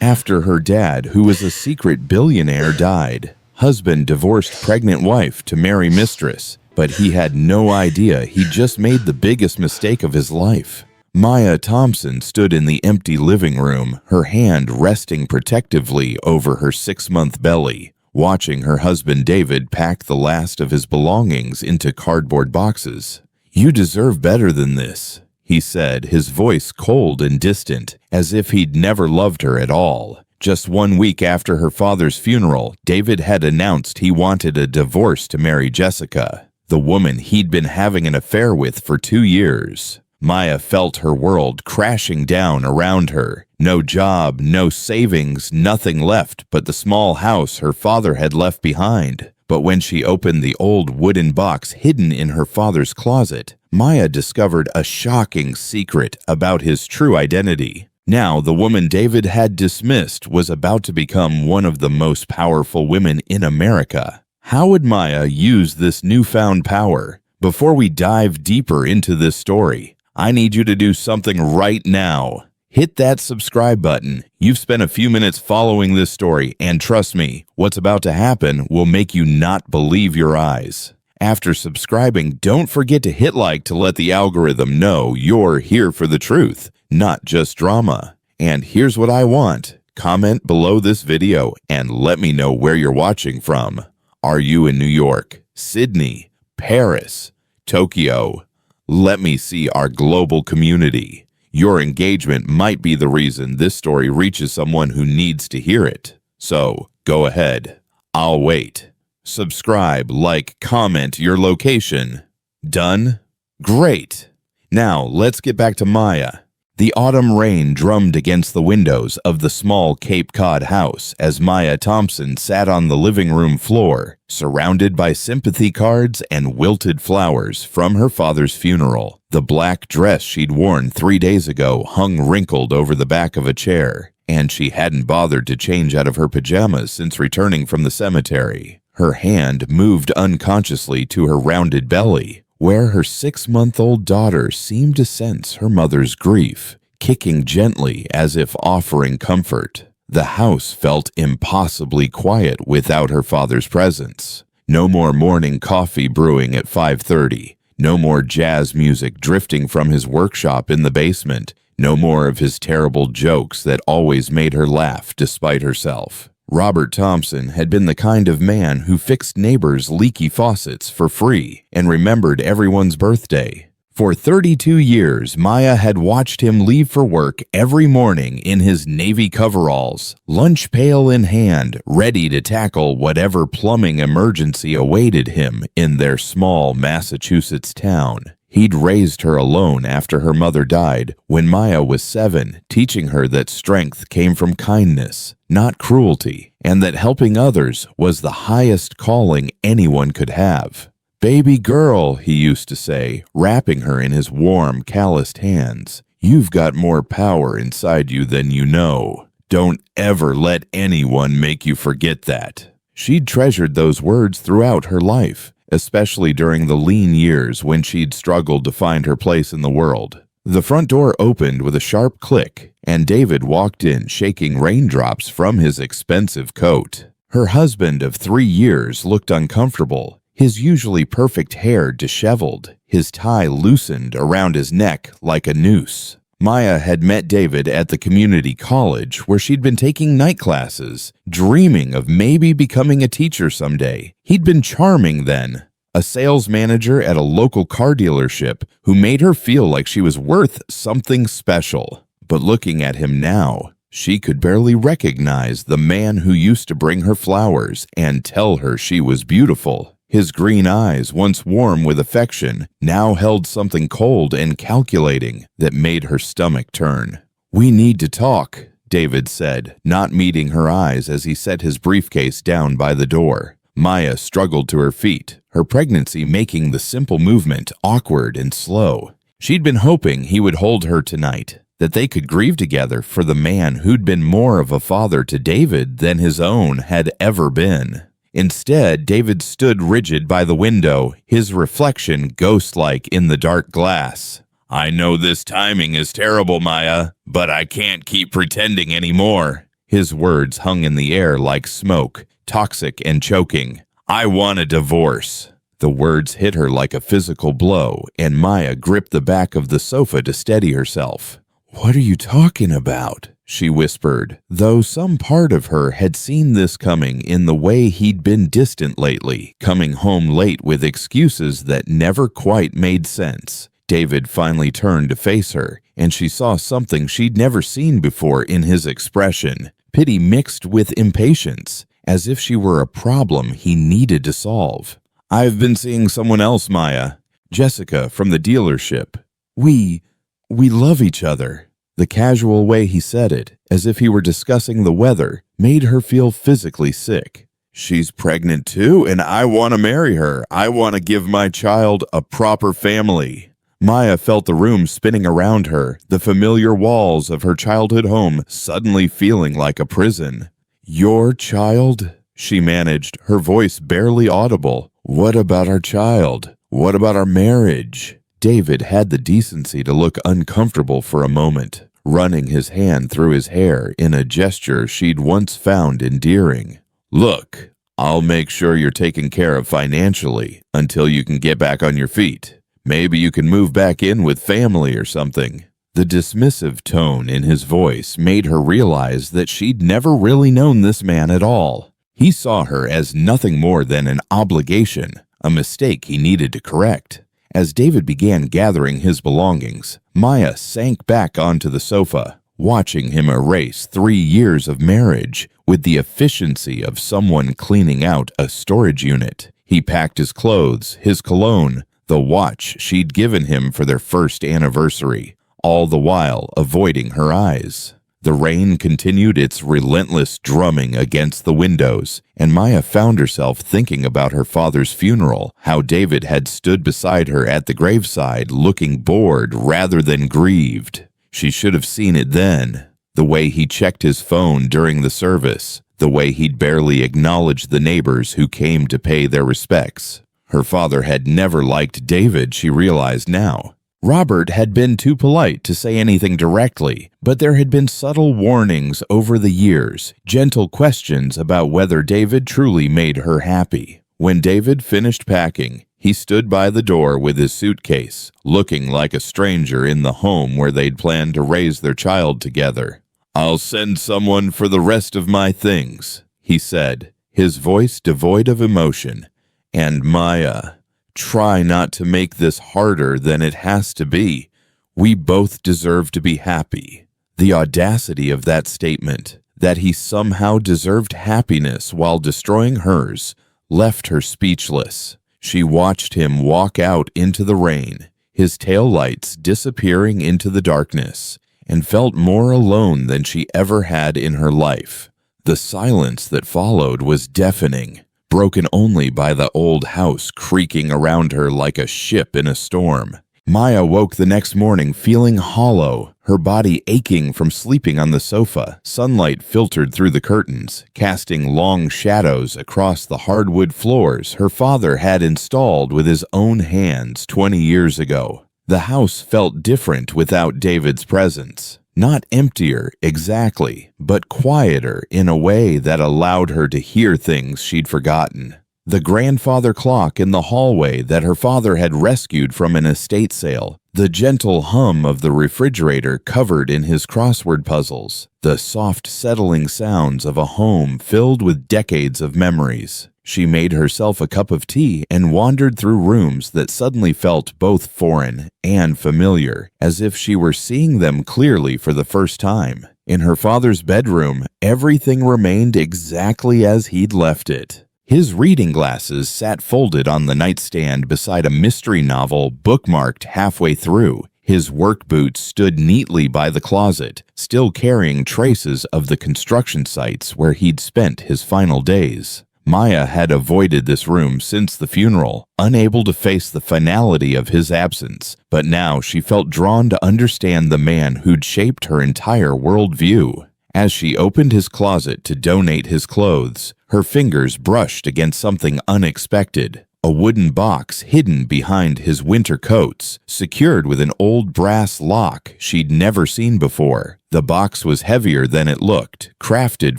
After her dad, who was a secret billionaire, died, husband divorced pregnant wife to marry Mistress, but he had no idea he just made the biggest mistake of his life. Maya Thompson stood in the empty living room, her hand resting protectively over her 6-month belly, watching her husband David pack the last of his belongings into cardboard boxes. "You deserve better than this," he said, his voice cold and distant, as if he'd never loved her at all. Just 1 week after her father's funeral, David had announced he wanted a divorce to marry Jessica, the woman he'd been having an affair with for 2 years. Maya felt her world crashing down around her. No job, no savings, nothing left but the small house her father had left behind. But when she opened the old wooden box hidden in her father's closet, Maya discovered a shocking secret about his true identity. Now, the woman David had dismissed was about to become one of the most powerful women in America. How would Maya use this newfound power? Before we dive deeper into this story, I need you to do something right now. Hit that subscribe button. You've spent a few minutes following this story, and trust me, what's about to happen will make you not believe your eyes. After subscribing, don't forget to hit like to let the algorithm know you're here for the truth, not just drama. And here's what I want. Comment below this video and let me know where you're watching from. Are you in New York, Sydney, Paris, Tokyo? Let me see our global community. Your engagement might be the reason this story reaches someone who needs to hear it. So, go ahead. I'll wait. Subscribe, like, comment your location. Done? Great. Now, let's get back to Maya. The autumn rain drummed against the windows of the small Cape Cod house as Maya Thompson sat on the living room floor, surrounded by sympathy cards and wilted flowers from her father's funeral. The black dress she'd worn 3 days ago hung wrinkled over the back of a chair, and she hadn't bothered to change out of her pajamas since returning from the cemetery. Her hand moved unconsciously to her rounded belly, where her 6-month-old daughter seemed to sense her mother's grief, kicking gently as if offering comfort. The house felt impossibly quiet without her father's presence. No more morning coffee brewing at 5:30. No more jazz music drifting from his workshop in the basement. No more of his terrible jokes that always made her laugh despite herself. Robert Thompson had been the kind of man who fixed neighbors' leaky faucets for free and remembered everyone's birthday. For 32 years, Maya had watched him leave for work every morning in his navy coveralls, lunch pail in hand, ready to tackle whatever plumbing emergency awaited him in their small Massachusetts town. He'd raised her alone after her mother died when Maya was 7, teaching her that strength came from kindness, not cruelty, and that helping others was the highest calling anyone could have. "Baby girl," he used to say, wrapping her in his warm, calloused hands, "you've got more power inside you than you know. Don't ever let anyone make you forget that." She'd treasured those words throughout her life, especially during the lean years when she'd struggled to find her place in the world. The front door opened with a sharp click, and David walked in shaking raindrops from his expensive coat. Her husband of 3 years looked uncomfortable, his usually perfect hair disheveled, his tie loosened around his neck like a noose. Maya had met David at the community college where she'd been taking night classes, dreaming of maybe becoming a teacher someday. He'd been charming then, a sales manager at a local car dealership who made her feel like she was worth something special. But looking at him now, she could barely recognize the man who used to bring her flowers and tell her she was beautiful. His green eyes, once warm with affection, now held something cold and calculating that made her stomach turn. "We need to talk," David said, not meeting her eyes as he set his briefcase down by the door. Maya struggled to her feet, her pregnancy making the simple movement awkward and slow. She'd been hoping he would hold her tonight, that they could grieve together for the man who'd been more of a father to David than his own had ever been. Instead, David stood rigid by the window, his reflection ghost-like in the dark glass. "I know this timing is terrible, Maya, but I can't keep pretending anymore," His words hung in the air like smoke, toxic and choking. "I want a divorce." The words hit her like a physical blow, and Maya gripped the back of the sofa to steady herself. "What are you talking about?" she whispered, though some part of her had seen this coming in the way he'd been distant lately, coming home late with excuses that never quite made sense. David finally turned to face her, and she saw something she'd never seen before in his expression, pity mixed with impatience, as if she were a problem he needed to solve. "I've been seeing someone else, Maya. Jessica from the dealership. We love each other." The casual way he said it, as if he were discussing the weather, made her feel physically sick. "She's pregnant too, and I want to marry her. I want to give my child a proper family." Maya felt the room spinning around her, the familiar walls of her childhood home suddenly feeling like a prison. "Your child?" she managed, her voice barely audible. "What about our child? What about our marriage?" David had the decency to look uncomfortable for a moment, running his hand through his hair in a gesture she'd once found endearing. "Look, I'll make sure you're taken care of financially until you can get back on your feet. Maybe you can move back in with family or something." The dismissive tone in his voice made her realize that she'd never really known this man at all. He saw her as nothing more than an obligation, a mistake he needed to correct. As David began gathering his belongings, Maya sank back onto the sofa, watching him erase 3 years of marriage with the efficiency of someone cleaning out a storage unit. He packed his clothes, his cologne, the watch she'd given him for their first anniversary, all the while avoiding her eyes. The rain continued its relentless drumming against the windows, and Maya found herself thinking about her father's funeral, how David had stood beside her at the graveside looking bored rather than grieved. She should have seen it then. The way he checked his phone during the service, the way he'd barely acknowledged the neighbors who came to pay their respects. Her father had never liked David, she realized now. Robert had been too polite to say anything directly, but there had been subtle warnings over the years, gentle questions about whether David truly made her happy. When David finished packing, he stood by the door with his suitcase, looking like a stranger in the home where they'd planned to raise their child together. "I'll send someone for the rest of my things," he said, his voice devoid of emotion. "And Maya, try not to make this harder than it has to be. We both deserve to be happy." The audacity of that statement, that he somehow deserved happiness while destroying hers, left her speechless. She watched him walk out into the rain, his taillights disappearing into the darkness, and felt more alone than she ever had in her life. The silence that followed was deafening, broken only by the old house creaking around her like a ship in a storm. Maya woke the next morning feeling hollow, her body aching from sleeping on the sofa. Sunlight filtered through the curtains, casting long shadows across the hardwood floors her father had installed with his own hands 20 years ago. The house felt different without David's presence. Not emptier, exactly, but quieter in a way that allowed her to hear things she'd forgotten. The grandfather clock in the hallway that her father had rescued from an estate sale, the gentle hum of the refrigerator covered in his crossword puzzles, the soft settling sounds of a home filled with decades of memories. She made herself a cup of tea and wandered through rooms that suddenly felt both foreign and familiar, as if she were seeing them clearly for the first time. In her father's bedroom, everything remained exactly as he'd left it. His reading glasses sat folded on the nightstand beside a mystery novel bookmarked halfway through. His work boots stood neatly by the closet, still carrying traces of the construction sites where he'd spent his final days. Maya had avoided this room since the funeral, unable to face the finality of his absence, but now she felt drawn to understand the man who'd shaped her entire worldview. As she opened his closet to donate his clothes, her fingers brushed against something unexpected, a wooden box hidden behind his winter coats, secured with an old brass lock she'd never seen before. The box was heavier than it looked, crafted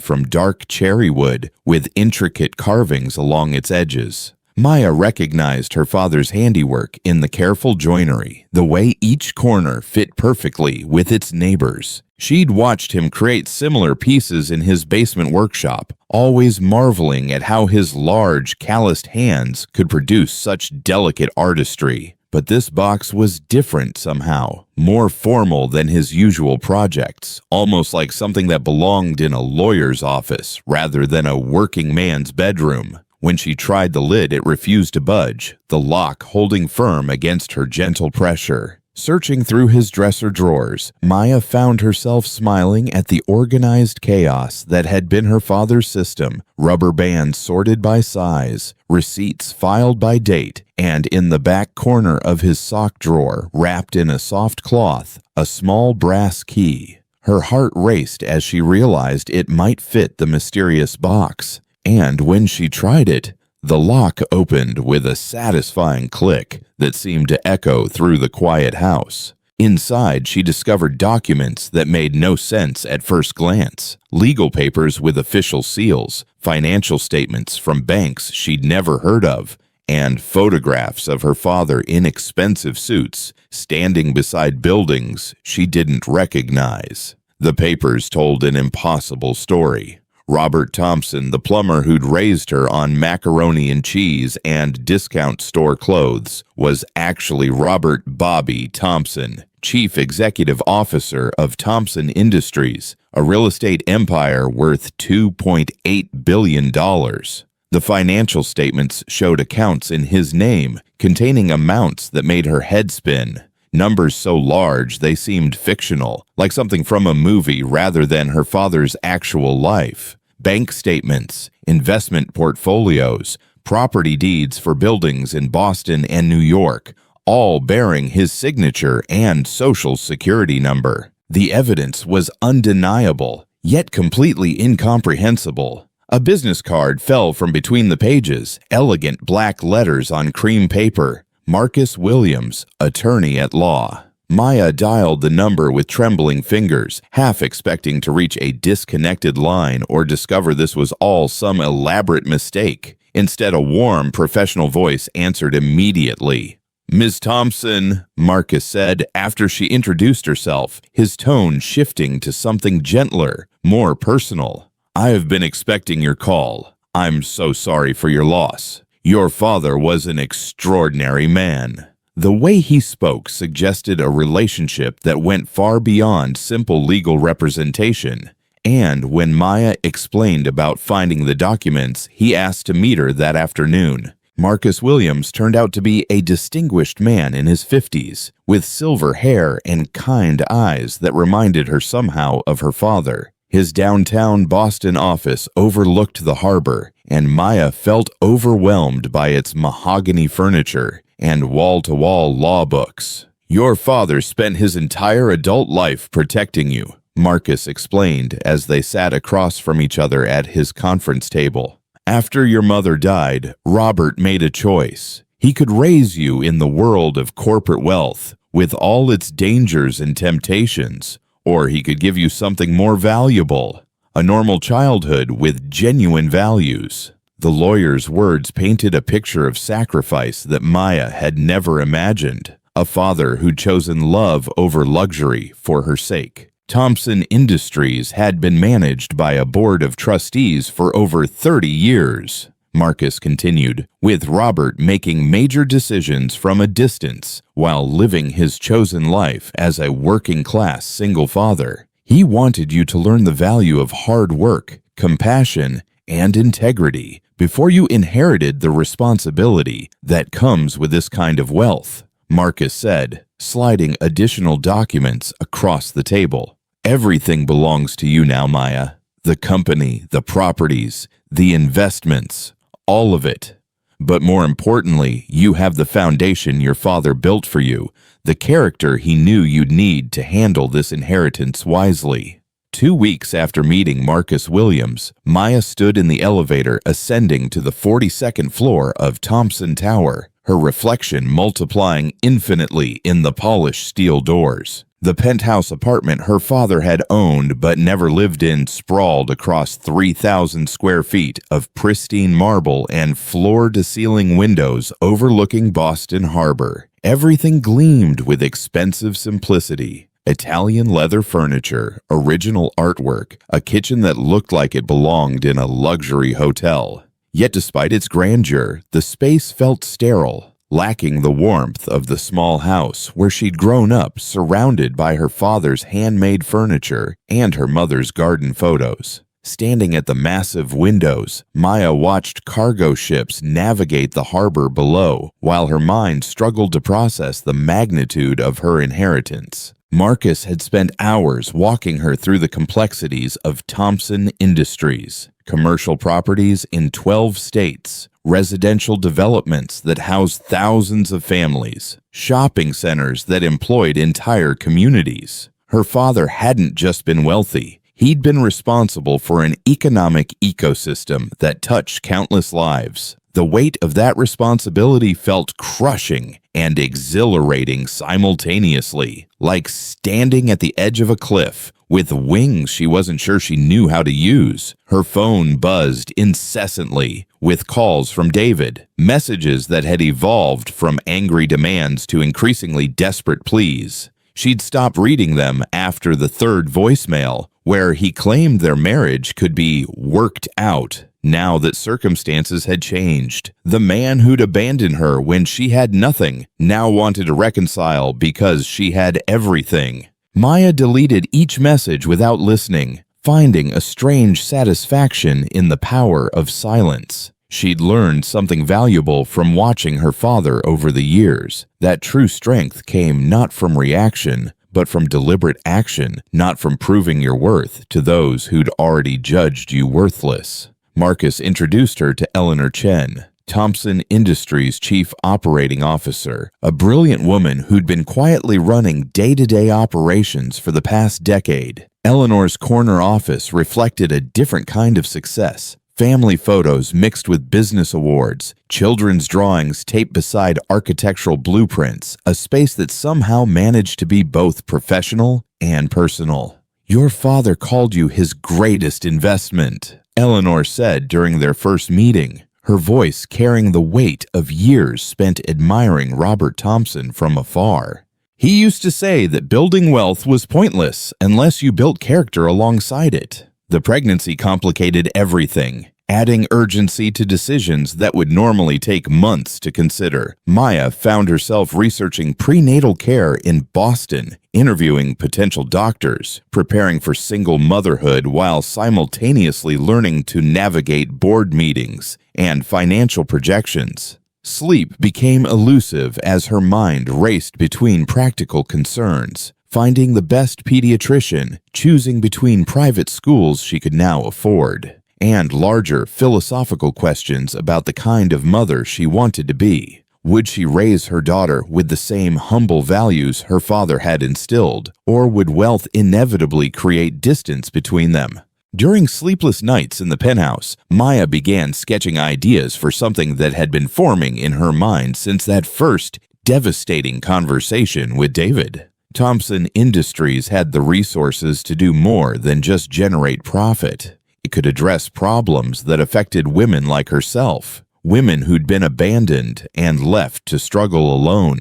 from dark cherry wood with intricate carvings along its edges. Maya recognized her father's handiwork in the careful joinery, the way each corner fit perfectly with its neighbors. She'd watched him create similar pieces in his basement workshop, always marveling at how his large, calloused hands could produce such delicate artistry. But this box was different somehow, more formal than his usual projects, almost like something that belonged in a lawyer's office rather than a working man's bedroom. When she tried the lid, it refused to budge, the lock holding firm against her gentle pressure. Searching through his dresser drawers, Maya found herself smiling at the organized chaos that had been her father's system: rubber bands sorted by size, receipts filed by date, and in the back corner of his sock drawer, wrapped in a soft cloth, a small brass key. Her heart raced as she realized it might fit the mysterious box. And when she tried it, the lock opened with a satisfying click that seemed to echo through the quiet house. Inside, she discovered documents that made no sense at first glance. Legal papers with official seals, financial statements from banks she'd never heard of, and photographs of her father in expensive suits standing beside buildings she didn't recognize. The papers told an impossible story. Robert Thompson, the plumber who'd raised her on macaroni and cheese and discount store clothes, was actually Robert "Bobby" Thompson, chief executive officer of Thompson Industries, a real estate empire worth $2.8 billion. The financial statements showed accounts in his name containing amounts that made her head spin. Numbers so large they seemed fictional, like something from a movie rather than her father's actual life. Bank statements, investment portfolios, property deeds for buildings in Boston and New York, all bearing his signature and social security number. The evidence was undeniable, yet completely incomprehensible. A business card fell from between the pages, elegant black letters on cream paper. Marcus Williams, attorney at law. Maya dialed the number with trembling fingers, half expecting to reach a disconnected line or discover this was all some elaborate mistake. Instead, a warm, professional voice answered immediately. "Ms. Thompson," Marcus said after she introduced herself, his tone shifting to something gentler, more personal. "I have been expecting your call. I'm so sorry for your loss. Your father was an extraordinary man." The way he spoke suggested a relationship that went far beyond simple legal representation. And when Maya explained about finding the documents, he asked to meet her that afternoon. Marcus Williams turned out to be a distinguished man in his 50s, with silver hair and kind eyes that reminded her somehow of her father. His downtown Boston office overlooked the harbor, and Maya felt overwhelmed by its mahogany furniture and wall-to-wall law books. "Your father spent his entire adult life protecting you," Marcus explained as they sat across from each other at his conference table. "After your mother died, Robert made a choice. He could raise you in the world of corporate wealth, with all its dangers and temptations, or he could give you something more valuable, a normal childhood with genuine values." The lawyer's words painted a picture of sacrifice that Maya had never imagined. A father who'd chosen love over luxury for her sake. Thompson Industries had been managed by a board of trustees for over 30 years. Marcus continued, with Robert making major decisions from a distance while living his chosen life as a working-class single father. He wanted you to learn the value of hard work, compassion, and integrity before you inherited the responsibility that comes with this kind of wealth, Marcus said, sliding additional documents across the table. "Everything belongs to you now, Maya. The company, the properties, the investments, all of it. But more importantly, you have the foundation your father built for you, the character he knew you'd need to handle this inheritance wisely." 2 weeks after meeting Marcus Williams, Maya stood in the elevator ascending to the 42nd floor of Thompson Tower, her reflection multiplying infinitely in the polished steel doors. The penthouse apartment her father had owned but never lived in sprawled across 3,000 square feet of pristine marble and floor-to-ceiling windows overlooking Boston Harbor. Everything gleamed with expensive simplicity. Italian leather furniture, original artwork, a kitchen that looked like it belonged in a luxury hotel. Yet despite its grandeur, the space felt sterile, lacking the warmth of the small house where she'd grown up surrounded by her father's handmade furniture and her mother's garden photos. Standing at the massive windows, Maya watched cargo ships navigate the harbor below while her mind struggled to process the magnitude of her inheritance. Marcus had spent hours walking her through the complexities of Thompson Industries, commercial properties in 12 states, residential developments that housed thousands of families, shopping centers that employed entire communities. Her father hadn't just been wealthy. He'd been responsible for an economic ecosystem that touched countless lives. The weight of that responsibility felt crushing and exhilarating simultaneously, like standing at the edge of a cliff with wings she wasn't sure she knew how to use. Her phone buzzed incessantly with calls from David, messages that had evolved from angry demands to increasingly desperate pleas. She'd stopped reading them after the third voicemail, where he claimed their marriage could be worked out now that circumstances had changed. The man who'd abandoned her when she had nothing now wanted to reconcile because she had everything. Maya deleted each message without listening, finding a strange satisfaction in the power of silence. She'd learned something valuable from watching her father over the years. That true strength came not from reaction, but from deliberate action, not from proving your worth to those who'd already judged you worthless. Marcus introduced her to Eleanor Chen, Thompson Industries' chief operating officer, a brilliant woman who'd been quietly running day-to-day operations for the past decade. Eleanor's corner office reflected a different kind of success. Family photos mixed with business awards, children's drawings taped beside architectural blueprints, a space that somehow managed to be both professional and personal. "Your father called you his greatest investment," Eleanor said during their first meeting, her voice carrying the weight of years spent admiring Robert Thompson from afar. "He used to say that building wealth was pointless unless you built character alongside it." The pregnancy complicated everything, adding urgency to decisions that would normally take months to consider. Maya found herself researching prenatal care in Boston, interviewing potential doctors, preparing for single motherhood while simultaneously learning to navigate board meetings and financial projections. Sleep became elusive as her mind raced between practical concerns. Finding the best pediatrician, choosing between private schools she could now afford, and larger philosophical questions about the kind of mother she wanted to be. Would she raise her daughter with the same humble values her father had instilled, or would wealth inevitably create distance between them? During sleepless nights in the penthouse, Maya began sketching ideas for something that had been forming in her mind since that first devastating conversation with David. Thompson Industries had the resources to do more than just generate profit. It could address problems that affected women like herself, women who'd been abandoned and left to struggle alone.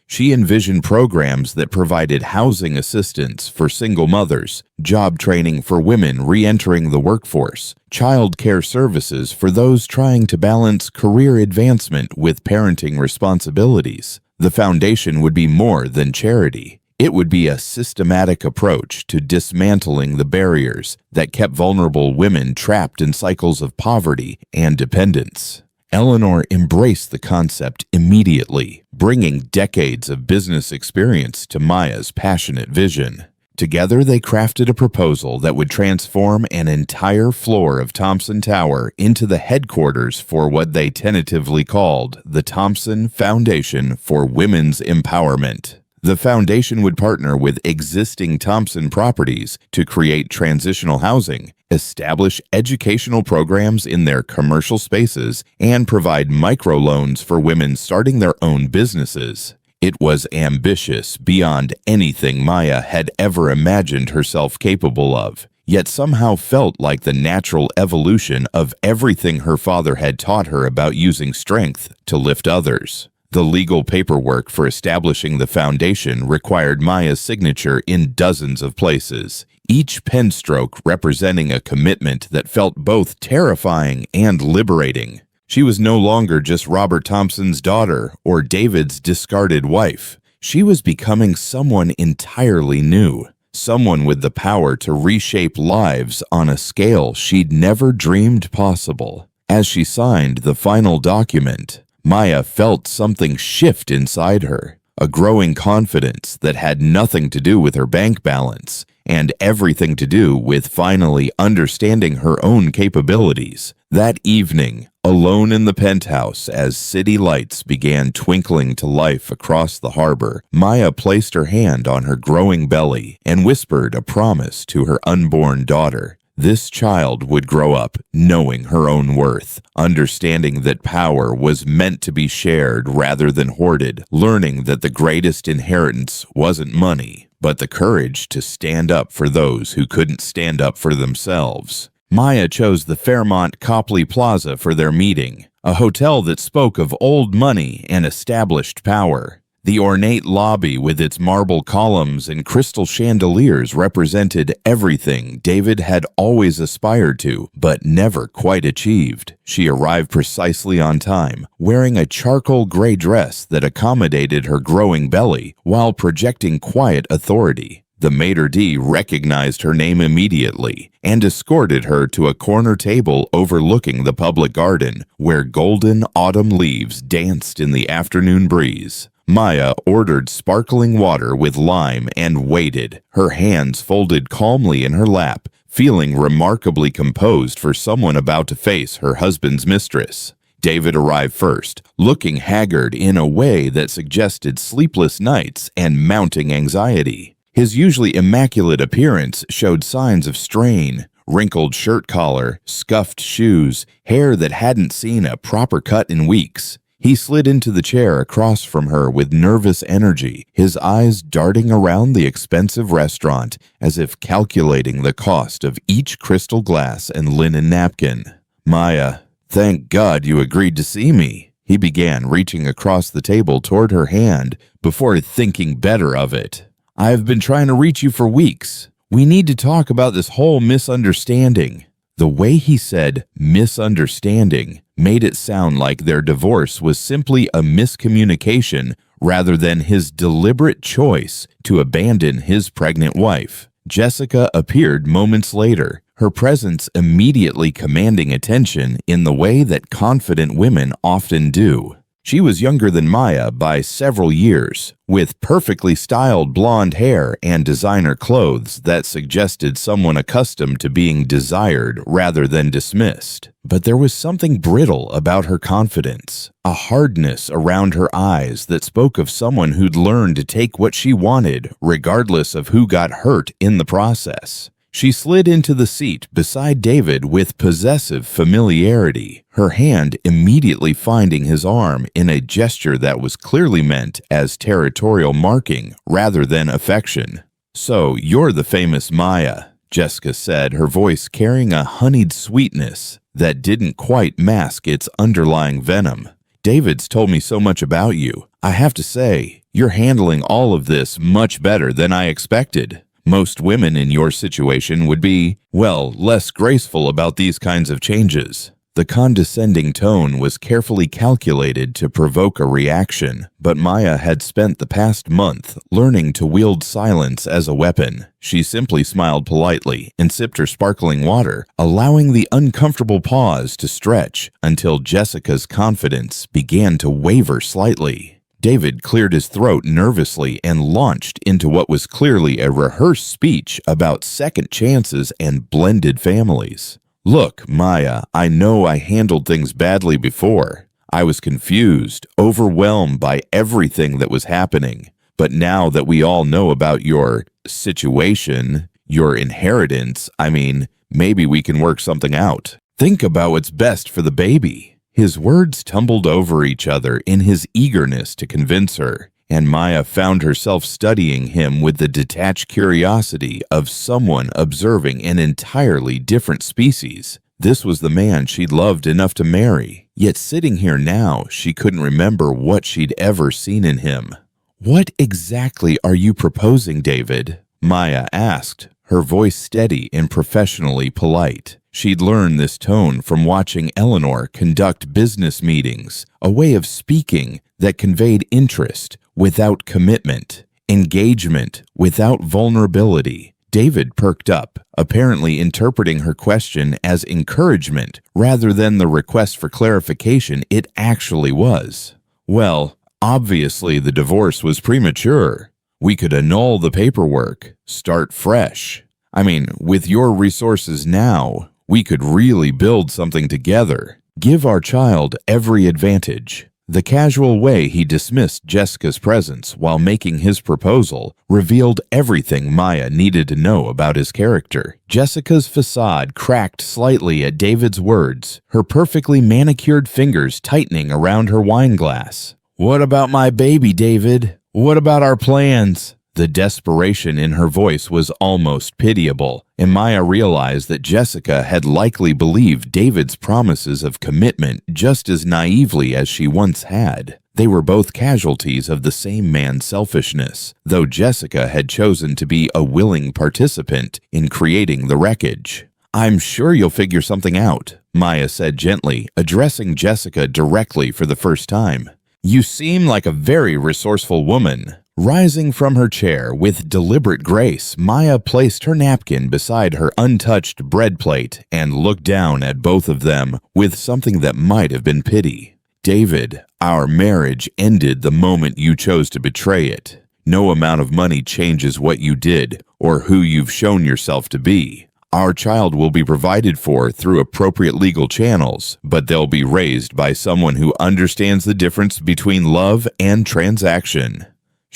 She envisioned programs that provided housing assistance for single mothers, job training for women re-entering the workforce, child care services for those trying to balance career advancement with parenting responsibilities. The foundation would be more than charity. It would be a systematic approach to dismantling the barriers that kept vulnerable women trapped in cycles of poverty and dependence. Eleanor embraced the concept immediately, bringing decades of business experience to Maya's passionate vision. Together, they crafted a proposal that would transform an entire floor of Thompson Tower into the headquarters for what they tentatively called the Thompson Foundation for Women's Empowerment. The foundation would partner with existing Thompson properties to create transitional housing, establish educational programs in their commercial spaces, and provide microloans for women starting their own businesses. It was ambitious beyond anything Maya had ever imagined herself capable of, yet somehow felt like the natural evolution of everything her father had taught her about using strength to lift others. The legal paperwork for establishing the foundation required Maya's signature in dozens of places, each pen stroke representing a commitment that felt both terrifying and liberating. She was no longer just Robert Thompson's daughter or David's discarded wife. She was becoming someone entirely new, someone with the power to reshape lives on a scale she'd never dreamed possible. As she signed the final document, Maya felt something shift inside her, a growing confidence that had nothing to do with her bank balance and everything to do with finally understanding her own capabilities. That evening, alone in the penthouse as city lights began twinkling to life across the harbor, Maya placed her hand on her growing belly and whispered a promise to her unborn daughter. This child would grow up knowing her own worth, understanding that power was meant to be shared rather than hoarded, learning that the greatest inheritance wasn't money, but the courage to stand up for those who couldn't stand up for themselves. Maya chose the Fairmont Copley Plaza for their meeting, a hotel that spoke of old money and established power. The ornate lobby with its marble columns and crystal chandeliers represented everything David had always aspired to, but never quite achieved. She arrived precisely on time, wearing a charcoal gray dress that accommodated her growing belly while projecting quiet authority. The maitre d' recognized her name immediately and escorted her to a corner table overlooking the public garden, where golden autumn leaves danced in the afternoon breeze. Maya ordered sparkling water with lime and waited, her hands folded calmly in her lap, feeling remarkably composed for someone about to face her husband's mistress. David arrived first, looking haggard in a way that suggested sleepless nights and mounting anxiety. His usually immaculate appearance showed signs of strain: wrinkled shirt collar, scuffed shoes, hair that hadn't seen a proper cut in weeks. He slid into the chair across from her with nervous energy, his eyes darting around the expensive restaurant as if calculating the cost of each crystal glass and linen napkin. "Maya, thank God you agreed to see me," he began, reaching across the table toward her hand before thinking better of it. "I've been trying to reach you for weeks. We need to talk about this whole misunderstanding." The way he said misunderstanding made it sound like their divorce was simply a miscommunication rather than his deliberate choice to abandon his pregnant wife. Jessica appeared moments later, her presence immediately commanding attention in the way that confident women often do. She was younger than Maya by several years, with perfectly styled blonde hair and designer clothes that suggested someone accustomed to being desired rather than dismissed. But there was something brittle about her confidence, a hardness around her eyes that spoke of someone who'd learned to take what she wanted, regardless of who got hurt in the process. She slid into the seat beside David with possessive familiarity, her hand immediately finding his arm in a gesture that was clearly meant as territorial marking rather than affection. "So, you're the famous Maya," Jessica said, her voice carrying a honeyed sweetness that didn't quite mask its underlying venom. "David's told me so much about you. I have to say, you're handling all of this much better than I expected. Most women in your situation would be, well, less graceful about these kinds of changes." The condescending tone was carefully calculated to provoke a reaction, but Maya had spent the past month learning to wield silence as a weapon. She simply smiled politely and sipped her sparkling water, allowing the uncomfortable pause to stretch until Jessica's confidence began to waver slightly. David cleared his throat nervously and launched into what was clearly a rehearsed speech about second chances and blended families. "Look, Maya, I know I handled things badly before. I was confused, overwhelmed by everything that was happening. But now that we all know about your situation, your inheritance, maybe we can work something out. Think about what's best for the baby." His words tumbled over each other in his eagerness to convince her, and Maya found herself studying him with the detached curiosity of someone observing an entirely different species. This was the man she'd loved enough to marry, yet sitting here now, she couldn't remember what she'd ever seen in him. "What exactly are you proposing, David?" Maya asked, her voice steady and professionally polite. She'd learned this tone from watching Eleanor conduct business meetings, a way of speaking that conveyed interest without commitment, engagement without vulnerability. David perked up, apparently interpreting her question as encouragement rather than the request for clarification it actually was. "Well, obviously the divorce was premature. We could annul the paperwork, start fresh. With your resources now, we could really build something together. Give our child every advantage." The casual way he dismissed Jessica's presence while making his proposal revealed everything Maya needed to know about his character. Jessica's facade cracked slightly at David's words, her perfectly manicured fingers tightening around her wine glass. "What about my baby, David? What about our plans?" The desperation in her voice was almost pitiable, and Maya realized that Jessica had likely believed David's promises of commitment just as naively as she once had. They were both casualties of the same man's selfishness, though Jessica had chosen to be a willing participant in creating the wreckage. "I'm sure you'll figure something out," Maya said gently, addressing Jessica directly for the first time. "You seem like a very resourceful woman." Rising from her chair with deliberate grace, Maya placed her napkin beside her untouched bread plate and looked down at both of them with something that might have been pity. "David, our marriage ended the moment you chose to betray it. No amount of money changes what you did or who you've shown yourself to be. Our child will be provided for through appropriate legal channels, but they'll be raised by someone who understands the difference between love and transaction."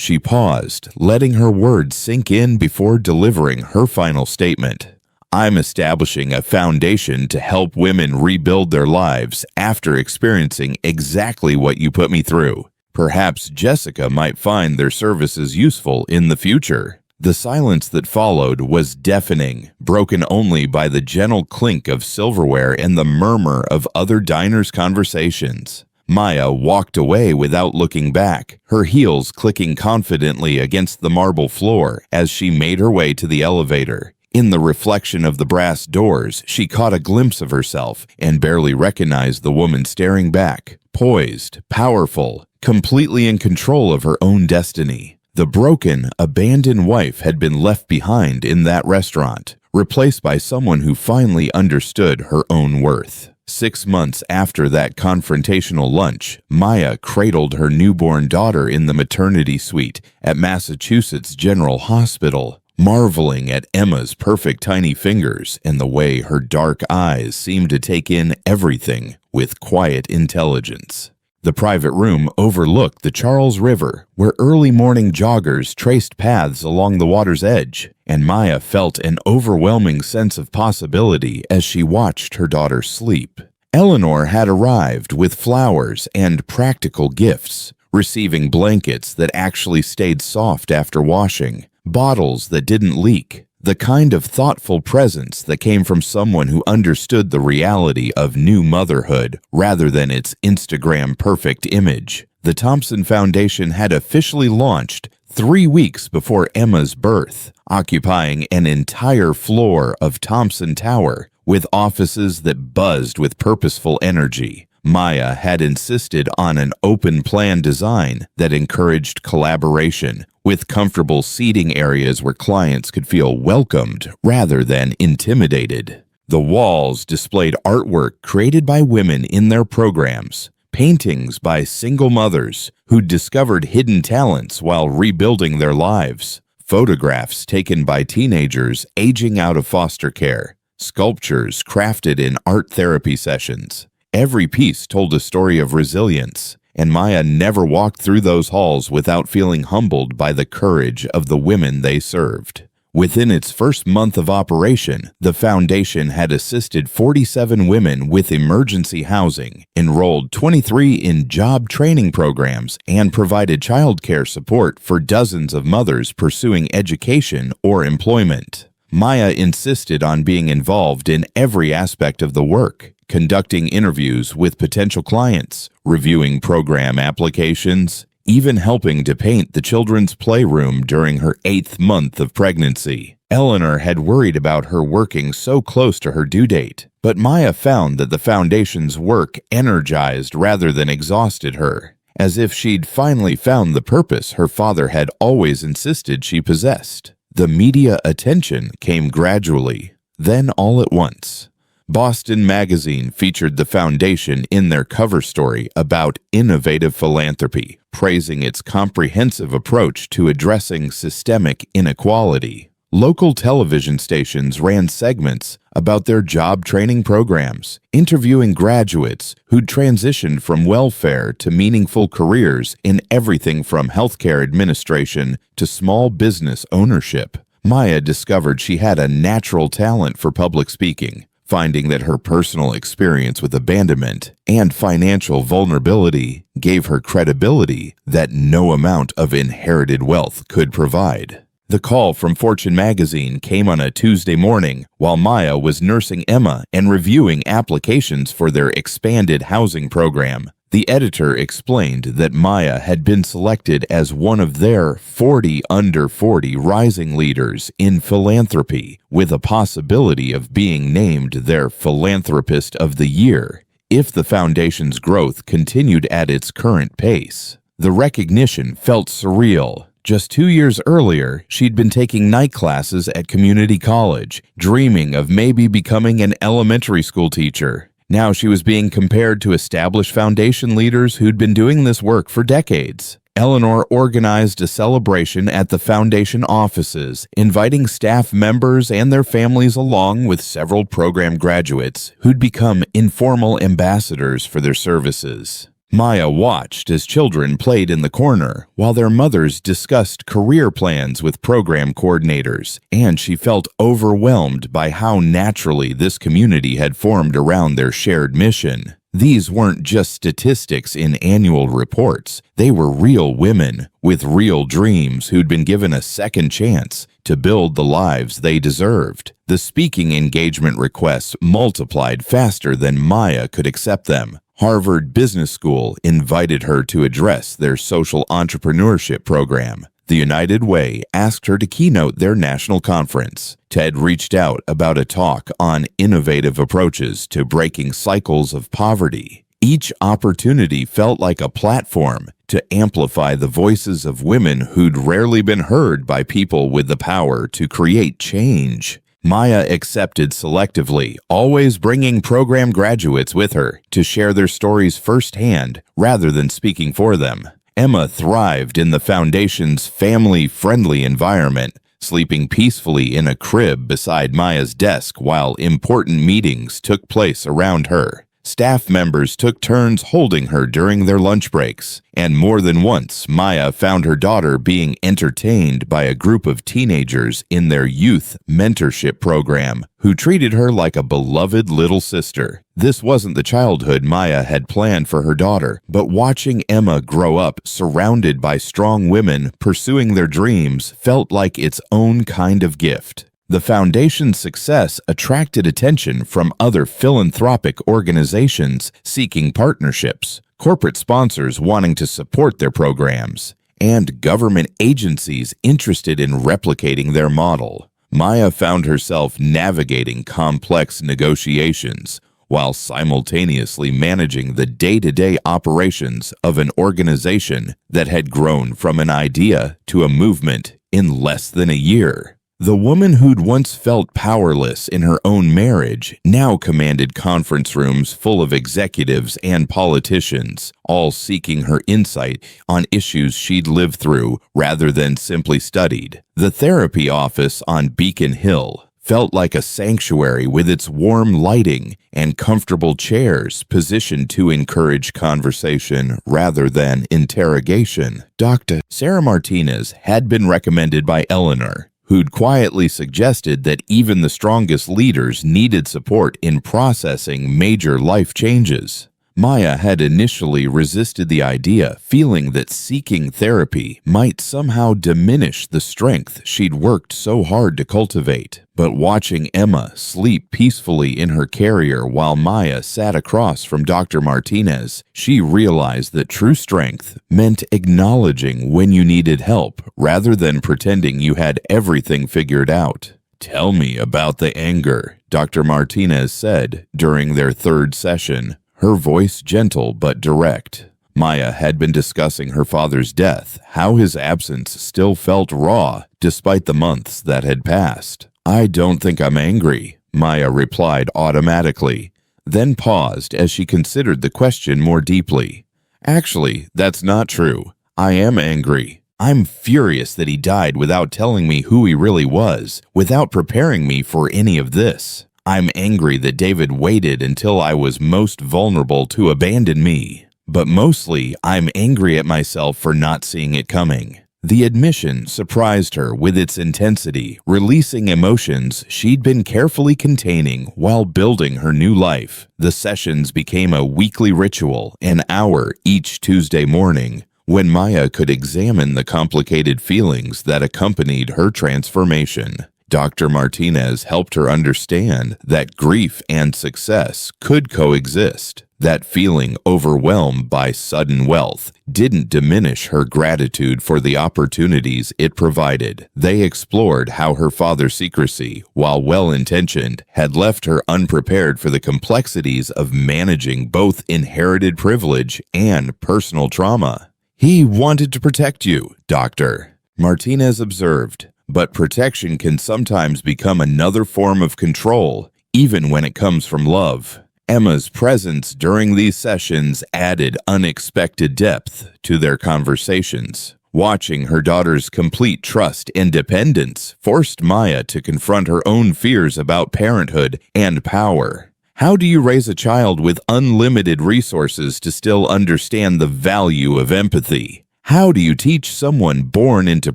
She paused, letting her words sink in before delivering her final statement. "I'm establishing a foundation to help women rebuild their lives after experiencing exactly what you put me through. Perhaps Jessica might find their services useful in the future." The silence that followed was deafening, broken only by the gentle clink of silverware and the murmur of other diners' conversations. Maya walked away without looking back, her heels clicking confidently against the marble floor as she made her way to the elevator. In the reflection of the brass doors, she caught a glimpse of herself and barely recognized the woman staring back, poised, powerful, completely in control of her own destiny. The broken, abandoned wife had been left behind in that restaurant, replaced by someone who finally understood her own worth. 6 months after that confrontational lunch, Maya cradled her newborn daughter in the maternity suite at Massachusetts General Hospital, marveling at Emma's perfect tiny fingers and the way her dark eyes seemed to take in everything with quiet intelligence. The private room overlooked the Charles River, where early morning joggers traced paths along the water's edge, and Maya felt an overwhelming sense of possibility as she watched her daughter sleep. Eleanor had arrived with flowers and practical gifts, receiving blankets that actually stayed soft after washing, bottles that didn't leak, the kind of thoughtful presence that came from someone who understood the reality of new motherhood rather than its Instagram-perfect image. The Thompson Foundation had officially launched 3 weeks before Emma's birth, occupying an entire floor of Thompson Tower with offices that buzzed with purposeful energy. Maya had insisted on an open-plan design that encouraged collaboration, with comfortable seating areas where clients could feel welcomed rather than intimidated. The walls displayed artwork created by women in their programs, paintings by single mothers who'd discovered hidden talents while rebuilding their lives, photographs taken by teenagers aging out of foster care, sculptures crafted in art therapy sessions. Every piece told a story of resilience, and Maya never walked through those halls without feeling humbled by the courage of the women they served. Within its first month of operation, the foundation had assisted 47 women with emergency housing, enrolled 23 in job training programs, and provided childcare support for dozens of mothers pursuing education or employment. Maya insisted on being involved in every aspect of the work, conducting interviews with potential clients, reviewing program applications, even helping to paint the children's playroom during her 8th month of pregnancy. Eleanor had worried about her working so close to her due date, but Maya found that the foundation's work energized rather than exhausted her, as if she'd finally found the purpose her father had always insisted she possessed. The media attention came gradually, then all at once. Boston Magazine featured the foundation in their cover story about innovative philanthropy, praising its comprehensive approach to addressing systemic inequality. Local television stations ran segments about their job training programs, interviewing graduates who'd transitioned from welfare to meaningful careers in everything from healthcare administration to small business ownership. Maya discovered she had a natural talent for public speaking, finding that her personal experience with abandonment and financial vulnerability gave her credibility that no amount of inherited wealth could provide. The call from Fortune magazine came on a Tuesday morning while Maya was nursing Emma and reviewing applications for their expanded housing program. The editor explained that Maya had been selected as one of their 40 under 40 rising leaders in philanthropy, with a possibility of being named their Philanthropist of the Year if the foundation's growth continued at its current pace. The recognition felt surreal. Just 2 years earlier, she'd been taking night classes at community college, dreaming of maybe becoming an elementary school teacher. Now she was being compared to established foundation leaders who'd been doing this work for decades. Eleanor organized a celebration at the foundation offices, inviting staff members and their families along with several program graduates who'd become informal ambassadors for their services. Maya watched as children played in the corner while their mothers discussed career plans with program coordinators, and she felt overwhelmed by how naturally this community had formed around their shared mission. These weren't just statistics in annual reports. They were real women with real dreams who'd been given a second chance to build the lives they deserved. The speaking engagement requests multiplied faster than Maya could accept them. Harvard Business School invited her to address their social entrepreneurship program. The United Way asked her to keynote their national conference. TED reached out about a talk on innovative approaches to breaking cycles of poverty. Each opportunity felt like a platform to amplify the voices of women who'd rarely been heard by people with the power to create change. Maya accepted selectively, always bringing program graduates with her to share their stories firsthand rather than speaking for them. Emma thrived in the foundation's family-friendly environment, sleeping peacefully in a crib beside Maya's desk while important meetings took place around her. Staff members took turns holding her during their lunch breaks, and more than once, Maya found her daughter being entertained by a group of teenagers in their youth mentorship program who treated her like a beloved little sister. This wasn't the childhood Maya had planned for her daughter, but watching Emma grow up surrounded by strong women pursuing their dreams felt like its own kind of gift. The foundation's success attracted attention from other philanthropic organizations seeking partnerships, corporate sponsors wanting to support their programs, and government agencies interested in replicating their model. Maya found herself navigating complex negotiations while simultaneously managing the day-to-day operations of an organization that had grown from an idea to a movement in less than a year. The woman who'd once felt powerless in her own marriage now commanded conference rooms full of executives and politicians, all seeking her insight on issues she'd lived through rather than simply studied. The therapy office on Beacon Hill, felt like a sanctuary with its warm lighting and comfortable chairs positioned to encourage conversation rather than interrogation. Dr. Sarah Martinez had been recommended by Eleanor, who'd quietly suggested that even the strongest leaders needed support in processing major life changes. Maya had initially resisted the idea, feeling that seeking therapy might somehow diminish the strength she'd worked so hard to cultivate. But watching Emma sleep peacefully in her carrier while Maya sat across from Dr. Martinez, she realized that true strength meant acknowledging when you needed help rather than pretending you had everything figured out. "Tell me about the anger," Dr. Martinez said during their third session, her voice gentle but direct. Maya had been discussing her father's death, how his absence still felt raw despite the months that had passed. "I don't think I'm angry," Maya replied automatically, then paused as she considered the question more deeply. "Actually, that's not true. I am angry. I'm furious that he died without telling me who he really was, without preparing me for any of this. I'm angry that David waited until I was most vulnerable to abandon me. But mostly, I'm angry at myself for not seeing it coming." The admission surprised her with its intensity, releasing emotions she'd been carefully containing while building her new life. The sessions became a weekly ritual, an hour each Tuesday morning, when Maya could examine the complicated feelings that accompanied her transformation. Dr. Martinez helped her understand that grief and success could coexist, that feeling overwhelmed by sudden wealth didn't diminish her gratitude for the opportunities it provided. They explored how her father's secrecy, while well-intentioned, had left her unprepared for the complexities of managing both inherited privilege and personal trauma. "He wanted to protect you, Doctor," Martinez observed. But protection can sometimes become another form of control, even when it comes from love. Emma's presence during these sessions added unexpected depth to their conversations. Watching her daughter's complete trust and dependence forced Maya to confront her own fears about parenthood and power. How do you raise a child with unlimited resources to still understand the value of empathy? How do you teach someone born into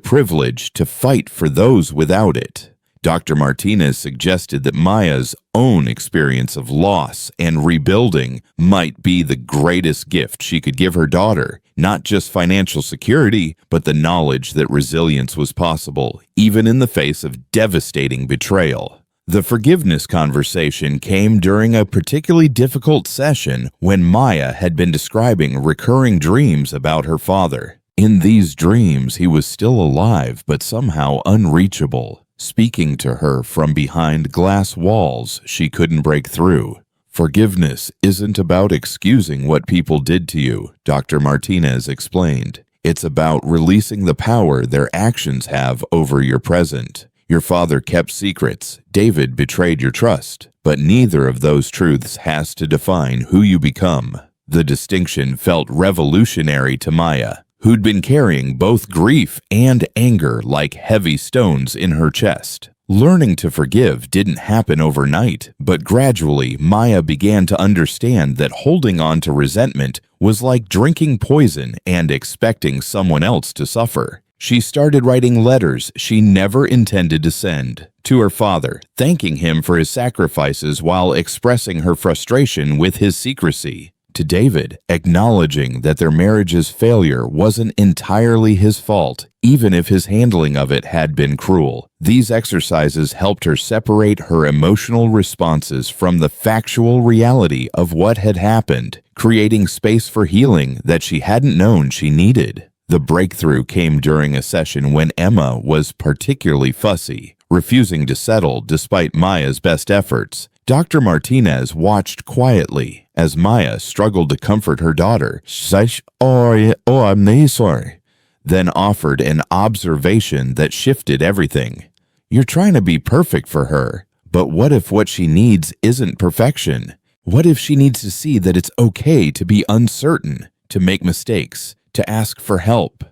privilege to fight for those without it? Dr. Martinez suggested that Maya's own experience of loss and rebuilding might be the greatest gift she could give her daughter, not just financial security, but the knowledge that resilience was possible, even in the face of devastating betrayal. The forgiveness conversation came during a particularly difficult session when Maya had been describing recurring dreams about her father. In these dreams, he was still alive but somehow unreachable, speaking to her from behind glass walls she couldn't break through. "Forgiveness isn't about excusing what people did to you," Dr. Martinez explained. "It's about releasing the power their actions have over your present. Your father kept secrets, David betrayed your trust, but neither of those truths has to define who you become." The distinction felt revolutionary to Maya, who'd been carrying both grief and anger like heavy stones in her chest. Learning to forgive didn't happen overnight, but gradually Maya began to understand that holding on to resentment was like drinking poison and expecting someone else to suffer. She started writing letters she never intended to send to her father, thanking him for his sacrifices while expressing her frustration with his secrecy. To David, acknowledging that their marriage's failure wasn't entirely his fault, even if his handling of it had been cruel. These exercises helped her separate her emotional responses from the factual reality of what had happened, creating space for healing that she hadn't known she needed. The breakthrough came during a session when Emma was particularly fussy, refusing to settle despite Maya's best efforts. Dr. Martinez watched quietly as Maya struggled to comfort her daughter. I'm sorry. Then offered an observation that shifted everything. "You're trying to be perfect for her, but what if what she needs isn't perfection? What if she needs to see that it's okay to be uncertain, to make mistakes, to ask for help?"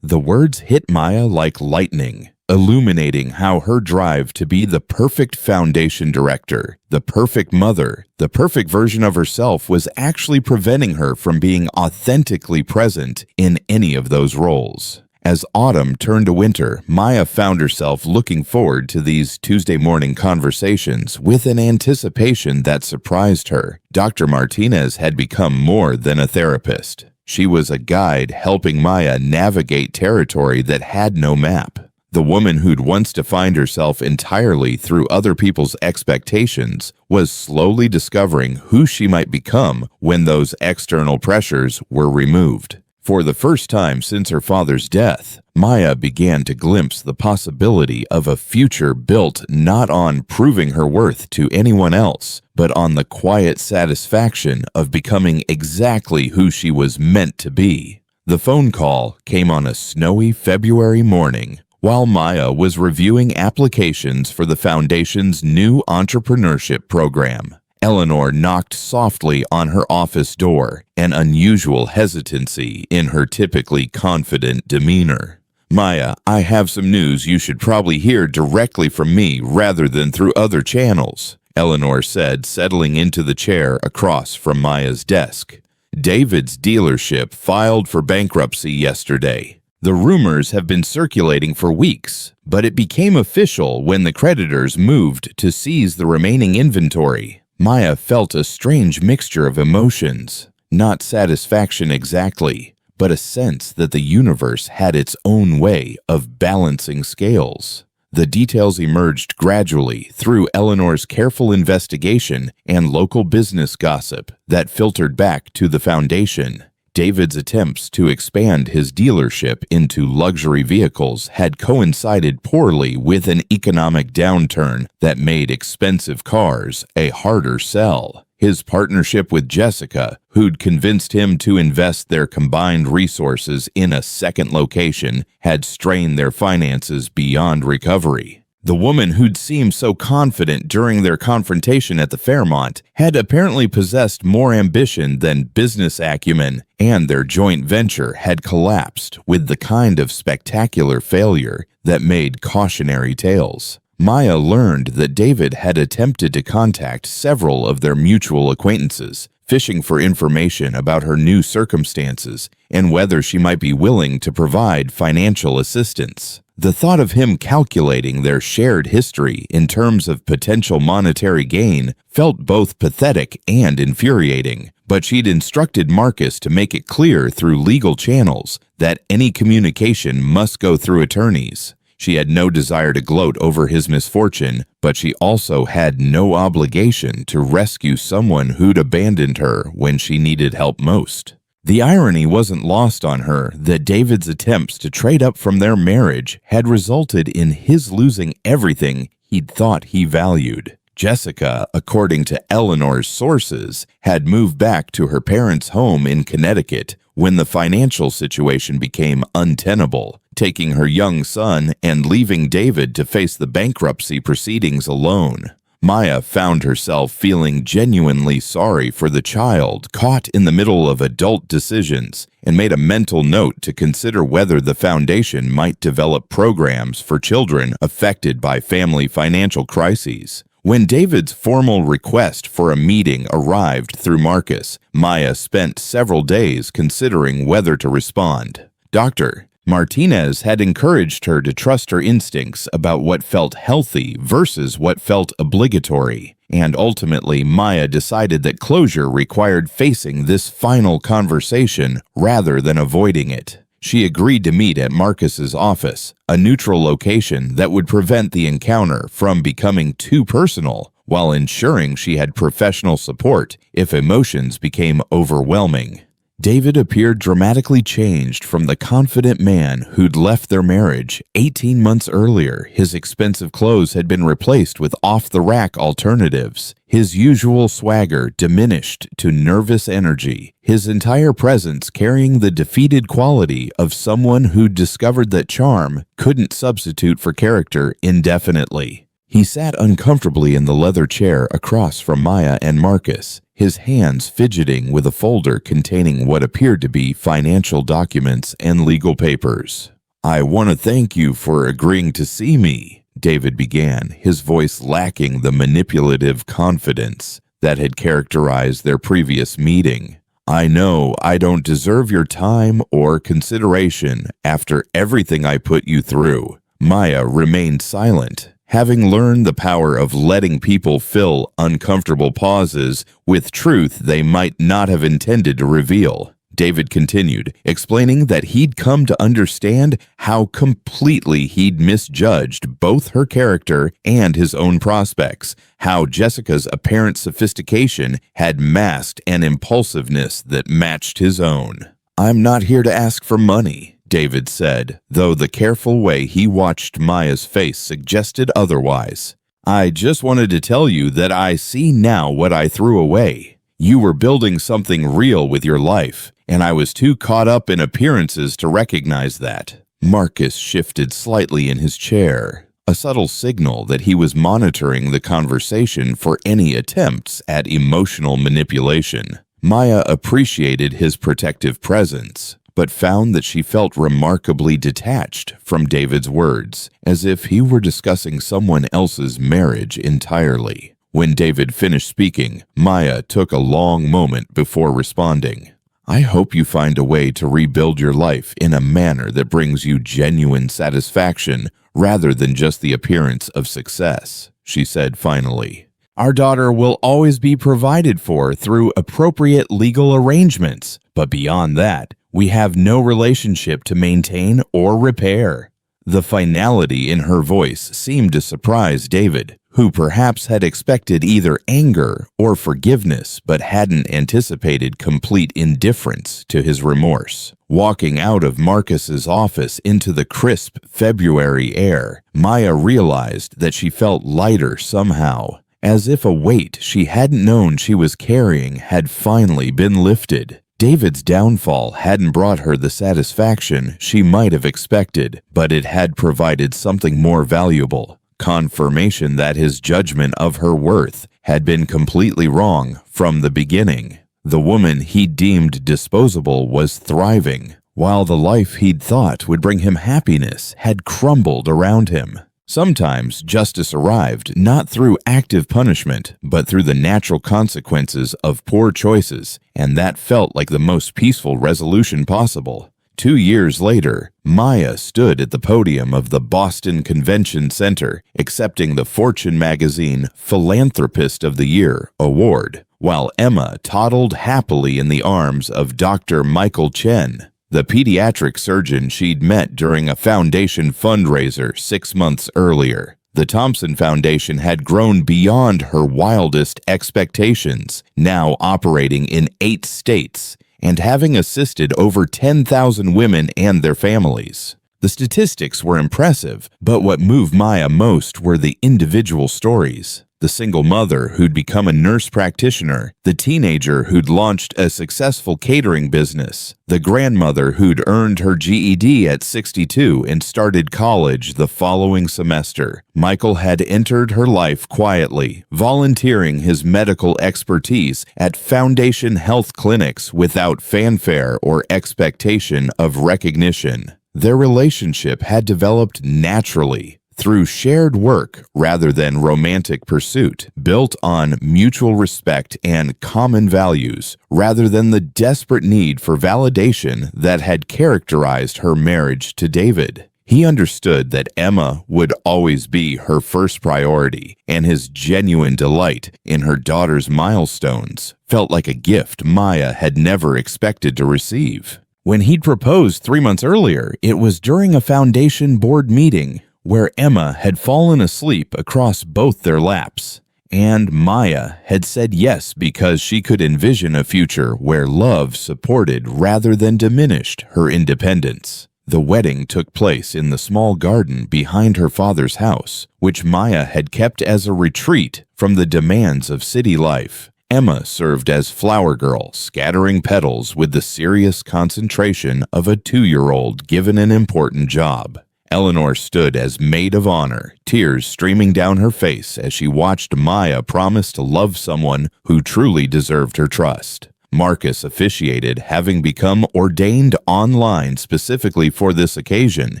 The words hit Maya like lightning. illuminating how her drive to be the perfect foundation director, the perfect mother, the perfect version of herself was actually preventing her from being authentically present in any of those roles. As autumn turned to winter, Maya found herself looking forward to these Tuesday morning conversations with an anticipation that surprised her. Dr. Martinez had become more than a therapist. She was a guide helping Maya navigate territory that had no map. The woman who'd once defined herself entirely through other people's expectations was slowly discovering who she might become when those external pressures were removed. For the first time since her father's death, Maya began to glimpse the possibility of a future built not on proving her worth to anyone else, but on the quiet satisfaction of becoming exactly who she was meant to be. The phone call came on a snowy February morning, while Maya was reviewing applications for the Foundation's new entrepreneurship program. Eleanor knocked softly on her office door, an unusual hesitancy in her typically confident demeanor. "Maya, I have some news you should probably hear directly from me rather than through other channels," Eleanor said, settling into the chair across from Maya's desk. "David's dealership filed for bankruptcy yesterday. The rumors have been circulating for weeks, but it became official when the creditors moved to seize the remaining inventory." Maya felt a strange mixture of emotions, not satisfaction exactly, but a sense that the universe had its own way of balancing scales. The details emerged gradually through Eleanor's careful investigation and local business gossip that filtered back to the Foundation. David's attempts to expand his dealership into luxury vehicles had coincided poorly with an economic downturn that made expensive cars a harder sell. His partnership with Jessica, who'd convinced him to invest their combined resources in a second location, had strained their finances beyond recovery. The woman who'd seemed so confident during their confrontation at the Fairmont had apparently possessed more ambition than business acumen, and their joint venture had collapsed with the kind of spectacular failure that made cautionary tales. Maya learned that David had attempted to contact several of their mutual acquaintances, fishing for information about her new circumstances and whether she might be willing to provide financial assistance. The thought of him calculating their shared history in terms of potential monetary gain felt both pathetic and infuriating, but she'd instructed Marcus to make it clear through legal channels that any communication must go through attorneys. She had no desire to gloat over his misfortune, but she also had no obligation to rescue someone who'd abandoned her when she needed help most. The irony wasn't lost on her that David's attempts to trade up from their marriage had resulted in his losing everything he'd thought he valued. Jessica, according to Eleanor's sources, had moved back to her parents' home in Connecticut when the financial situation became untenable, taking her young son and leaving David to face the bankruptcy proceedings alone. Maya found herself feeling genuinely sorry for the child caught in the middle of adult decisions and made a mental note to consider whether the Foundation might develop programs for children affected by family financial crises. When David's formal request for a meeting arrived through Marcus, Maya spent several days considering whether to respond. Dr. Martinez had encouraged her to trust her instincts about what felt healthy versus what felt obligatory, and ultimately Maya decided that closure required facing this final conversation rather than avoiding it. She agreed to meet at Marcus's office, a neutral location that would prevent the encounter from becoming too personal, while ensuring she had professional support if emotions became overwhelming. David appeared dramatically changed from the confident man who'd left their marriage. 18 months earlier, his expensive clothes had been replaced with off-the-rack alternatives. His usual swagger diminished to nervous energy, his entire presence carrying the defeated quality of someone who'd discovered that charm couldn't substitute for character indefinitely. He sat uncomfortably in the leather chair across from Maya and Marcus, his hands fidgeting with a folder containing what appeared to be financial documents and legal papers. "I want to thank you for agreeing to see me," David began, his voice lacking the manipulative confidence that had characterized their previous meeting. "I know I don't deserve your time or consideration after everything I put you through." Maya remained silent, having learned the power of letting people fill uncomfortable pauses with truth they might not have intended to reveal. David continued, explaining that he'd come to understand how completely he'd misjudged both her character and his own prospects, how Jessica's apparent sophistication had masked an impulsiveness that matched his own. "I'm not here to ask for money," David said, though the careful way he watched Maya's face suggested otherwise. "I just wanted to tell you that I see now what I threw away. You were building something real with your life, and I was too caught up in appearances to recognize that." Marcus shifted slightly in his chair, a subtle signal that he was monitoring the conversation for any attempts at emotional manipulation. Maya appreciated his protective presence, but found that she felt remarkably detached from David's words, as if he were discussing someone else's marriage entirely. When David finished speaking, Maya took a long moment before responding. "I hope you find a way to rebuild your life in a manner that brings you genuine satisfaction rather than just the appearance of success," she said finally. "Our daughter will always be provided for through appropriate legal arrangements, but beyond that, we have no relationship to maintain or repair." The finality in her voice seemed to surprise David, who perhaps had expected either anger or forgiveness but hadn't anticipated complete indifference to his remorse. Walking out of Marcus's office into the crisp February air, Maya realized that she felt lighter somehow, as if a weight she hadn't known she was carrying had finally been lifted. David's downfall hadn't brought her the satisfaction she might have expected, but it had provided something more valuable: confirmation that his judgment of her worth had been completely wrong from the beginning. The woman he deemed disposable was thriving, while the life he'd thought would bring him happiness had crumbled around him. Sometimes justice arrived not through active punishment, but through the natural consequences of poor choices, and that felt like the most peaceful resolution possible. 2 years later, Maya stood at the podium of the Boston Convention Center, accepting the Fortune magazine Philanthropist of the Year award, while Emma toddled happily in the arms of Dr. Michael Chen, the pediatric surgeon she'd met during a foundation fundraiser 6 months earlier. The Thompson Foundation had grown beyond her wildest expectations, now operating in 8 states and having assisted over 10,000 women and their families. The statistics were impressive, but what moved Maya most were the individual stories. The single mother who'd become a nurse practitioner, the teenager who'd launched a successful catering business, the grandmother who'd earned her GED at 62 and started college the following semester. Michael had entered her life quietly, volunteering his medical expertise at foundation health clinics without fanfare or expectation of recognition. Their relationship had developed naturally, through shared work rather than romantic pursuit, built on mutual respect and common values, rather than the desperate need for validation that had characterized her marriage to David. He understood that Emma would always be her first priority, and his genuine delight in her daughter's milestones felt like a gift Maya had never expected to receive. When he'd proposed 3 months earlier, it was during a foundation board meeting where Emma had fallen asleep across both their laps, and Maya had said yes because she could envision a future where love supported rather than diminished her independence. The wedding took place in the small garden behind her father's house, which Maya had kept as a retreat from the demands of city life. Emma served as flower girl, scattering petals with the serious concentration of a 2-year-old given an important job. Eleanor stood as maid of honor, tears streaming down her face as she watched Maya promise to love someone who truly deserved her trust. Marcus officiated, having become ordained online specifically for this occasion,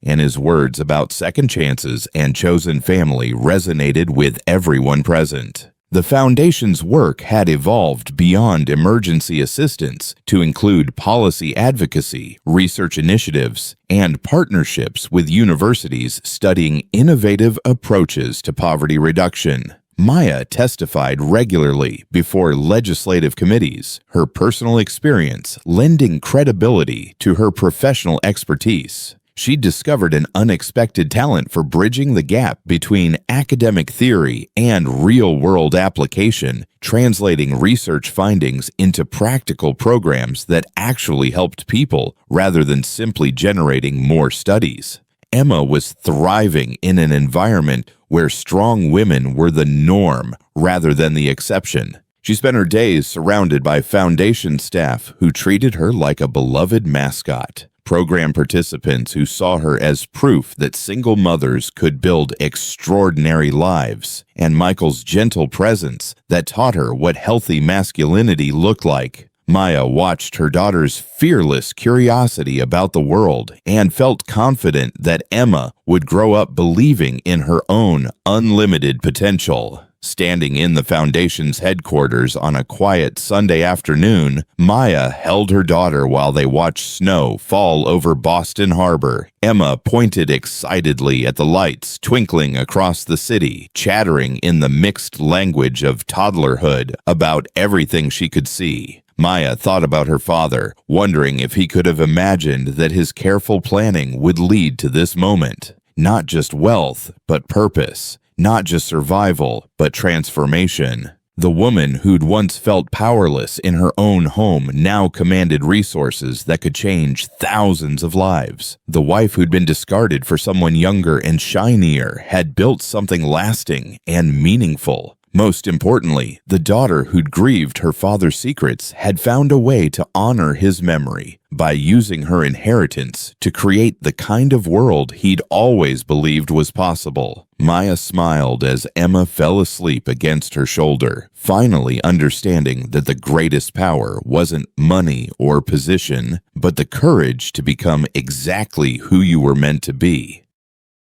and his words about second chances and chosen family resonated with everyone present. The Foundation's work had evolved beyond emergency assistance to include policy advocacy, research initiatives, and partnerships with universities studying innovative approaches to poverty reduction. Maya testified regularly before legislative committees, her personal experience lending credibility to her professional expertise. She discovered an unexpected talent for bridging the gap between academic theory and real-world application, translating research findings into practical programs that actually helped people rather than simply generating more studies. Emma was thriving in an environment where strong women were the norm rather than the exception. She spent her days surrounded by Foundation staff who treated her like a beloved mascot. Program participants who saw her as proof that single mothers could build extraordinary lives, and Michael's gentle presence that taught her what healthy masculinity looked like. Maya watched her daughter's fearless curiosity about the world and felt confident that Emma would grow up believing in her own unlimited potential. Standing in the Foundation's headquarters on a quiet Sunday afternoon, Maya held her daughter while they watched snow fall over Boston Harbor. Emma pointed excitedly at the lights twinkling across the city, chattering in the mixed language of toddlerhood about everything she could see. Maya thought about her father, wondering if he could have imagined that his careful planning would lead to this moment. Not just wealth, but purpose. Not just survival, but transformation. The woman who'd once felt powerless in her own home now commanded resources that could change thousands of lives. The wife who'd been discarded for someone younger and shinier had built something lasting and meaningful. Most importantly, the daughter who'd grieved her father's secrets had found a way to honor his memory by using her inheritance to create the kind of world he'd always believed was possible. Maya smiled as Emma fell asleep against her shoulder, finally understanding that the greatest power wasn't money or position, but the courage to become exactly who you were meant to be.